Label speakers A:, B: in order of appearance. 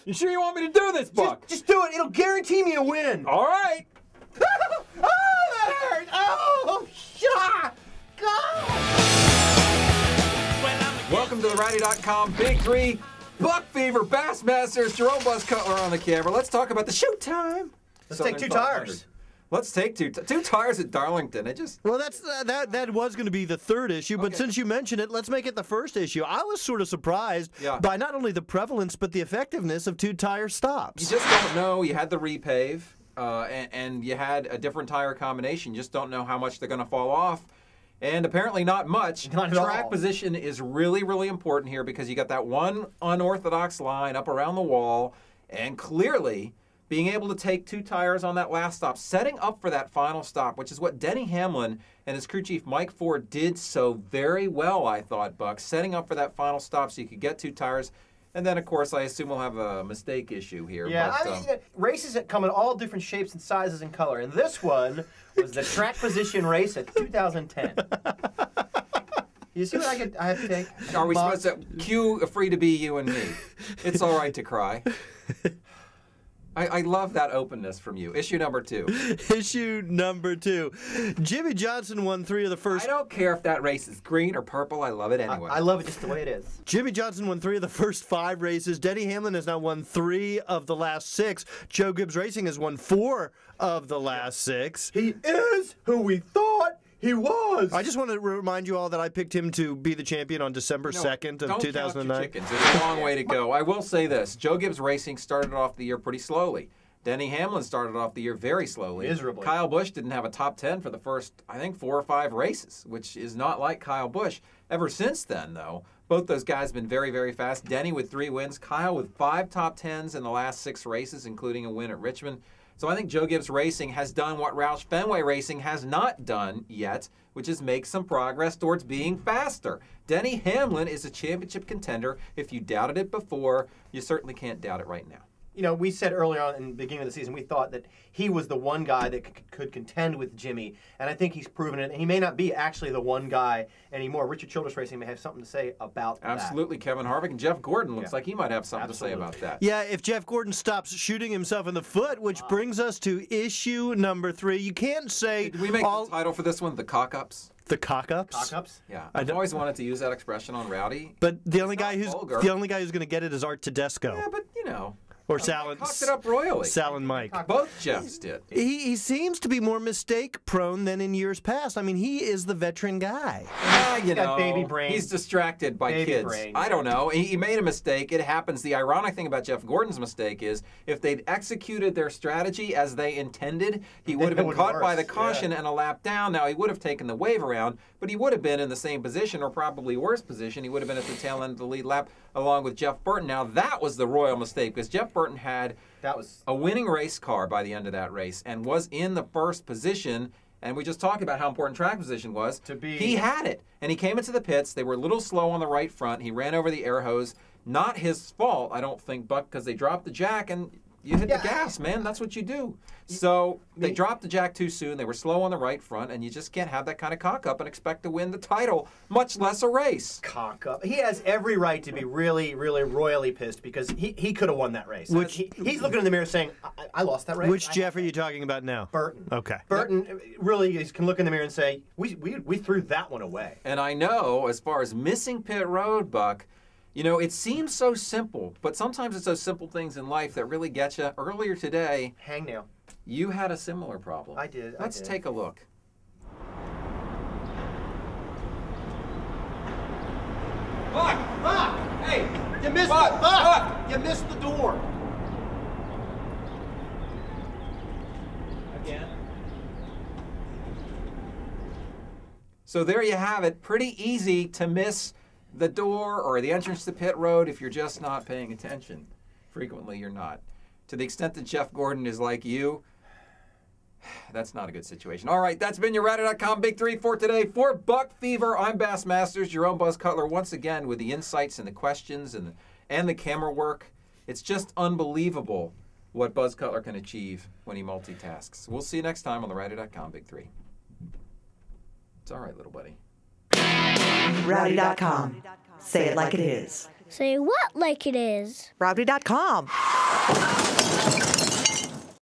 A: You sure you want me to do this, Buck?
B: Just do it. It'll guarantee me a win.
A: All right.
B: Oh, that hurt. Oh, shot. God.
A: Welcome to the Rowdy.com Big Three Buck Fever Bassmasters. Jerome Buzz Cutler on the camera. Let's talk about the shoot time.
B: Let's take 2 tires.
A: Let's take two tires at Darlington.
C: Well, that's that was going to be the third issue, but since you mentioned it, let's make it the first issue. I was sort of surprised by not only the prevalence but the effectiveness of 2-tire stops.
A: You just don't know. You had the repave, and you had a different tire combination. You just don't know how much they're going to fall off. And apparently not much.
B: Not at
A: Track
B: all.
A: position is really, really important here because you got that one unorthodox line up around the wall, and clearly being able to take 2 tires on that last stop, setting up for that final stop, which is what Denny Hamlin and his crew chief Mike Ford did so very well, I thought, Buck, setting up for that final stop so you could get 2 tires. And then, of course, I assume we'll have a mistake issue here.
B: Yeah,
A: but,
B: I mean, races that come in all different shapes and sizes and color. And this one was the track position race at 2010. You see what I have to take?
A: Are we supposed to cue a free to be you and me? It's all right to cry. I love that openness from you. Issue number 2.
C: Issue number 2. Jimmie Johnson won 3 of the first...
A: I don't care if that race is green or purple. I love it anyway.
B: I love it just the way it is.
C: Jimmie Johnson won 3 of the first 5 races. Denny Hamlin has now won 3 of the last 6. Joe Gibbs Racing has won 4 of the last 6.
B: He is who we thought he was.
C: I just want to remind you all that I picked him to be the champion on December 2nd of 2009.
A: Don't count your chickens. It's a long way to go. I will say this. Joe Gibbs Racing started off the year pretty slowly. Denny Hamlin started off the year very slowly.
B: Miserably.
A: Kyle Busch didn't have a top 10 for the first, I think, 4 or 5 races, which is not like Kyle Busch. Ever since then, though, both those guys have been very, very fast. Denny with 3 wins, Kyle with 5 top 10s in the last 6 races, including a win at Richmond. So I think Joe Gibbs Racing has done what Roush Fenway Racing has not done yet, which is make some progress towards being faster. Denny Hamlin is a championship contender. If you doubted it before, you certainly can't doubt it right now.
B: You know, we said earlier on in the beginning of the season, we thought that he was the one guy that could contend with Jimmie, and I think he's proven it. And he may not be actually the one guy anymore. Richard Childress Racing may have something to say about that.
A: Absolutely, Kevin Harvick and Jeff Gordon looks like he might have something to say about that.
C: Yeah, if Jeff Gordon stops shooting himself in the foot, which brings us to issue number 3. You can't say...
A: Did we make the title for this one the cock-ups?
C: The cock-ups?
B: Cock-ups?
A: Yeah, I've always wanted to use that expression on Rowdy.
C: But the only guy who's going to get it is Art Tedesco.
A: Yeah, but you know...
C: Or Sal and
A: cocked it up royally.
C: Sal and Mike.
A: Both Jeffs did.
C: He seems to be more mistake-prone than in years past. I mean, he is the veteran guy.
A: Yeah, you know,
B: got baby brain.
A: He's distracted by kids.
B: Brain.
A: I don't know. He made a mistake. It happens. The ironic thing about Jeff Gordon's mistake is if they'd executed their strategy as they intended, he would have been caught by the caution and a lap down. Now, he would have taken the wave around, but he would have been in the same position or probably worse position. He would have been at the tail end of the lead lap along with Jeff Burton. Now, that was the royal mistake because Jeff Burton had a winning race car by the end of that race and was in the first position. And we just talked about how important track position was. He had it. And he came into the pits. They were a little slow on the right front. He ran over the air hose. Not his fault, I don't think, Buck, because they dropped the jack and you hit the gas, man. That's what you do. So they dropped the jack too soon. They were slow on the right front, and you just can't have that kind of cock-up and expect to win the title, much less a race.
B: Cock-up. He has every right to be really, really royally pissed because he could have won that race. He's looking in the mirror saying, I lost that race.
C: Which Jeff are you talking about now?
B: Burton.
C: Okay.
B: Burton really can look in the mirror and say, we threw that one away.
A: And I know, as far as missing pit road, Buck, you know, it seems so simple, but sometimes it's those simple things in life that really get you. Earlier today,
B: hangnail.
A: You had a similar problem.
B: I did.
A: Let's take a look.
B: Buck! Hey, you missed You missed the door.
A: Again. So there you have it. Pretty easy to miss the door or the entrance to pit road if you're just not paying attention. Frequently you're not. To the extent that Jeff Gordon is like you, that's not a good situation. All right, that's been your Rowdy.com Big Three for today. For Buck Fever, I'm Bassmasters, Jerome Buzz Cutler, once again with the insights and the questions and the camera work. It's just unbelievable what Buzz Cutler can achieve when he multitasks. We'll see you next time on the Rowdy.com Big Three. It's all right, little buddy.
D: Rowdy.com. Say it like it is. Say what like it is?
E: Rowdy.com.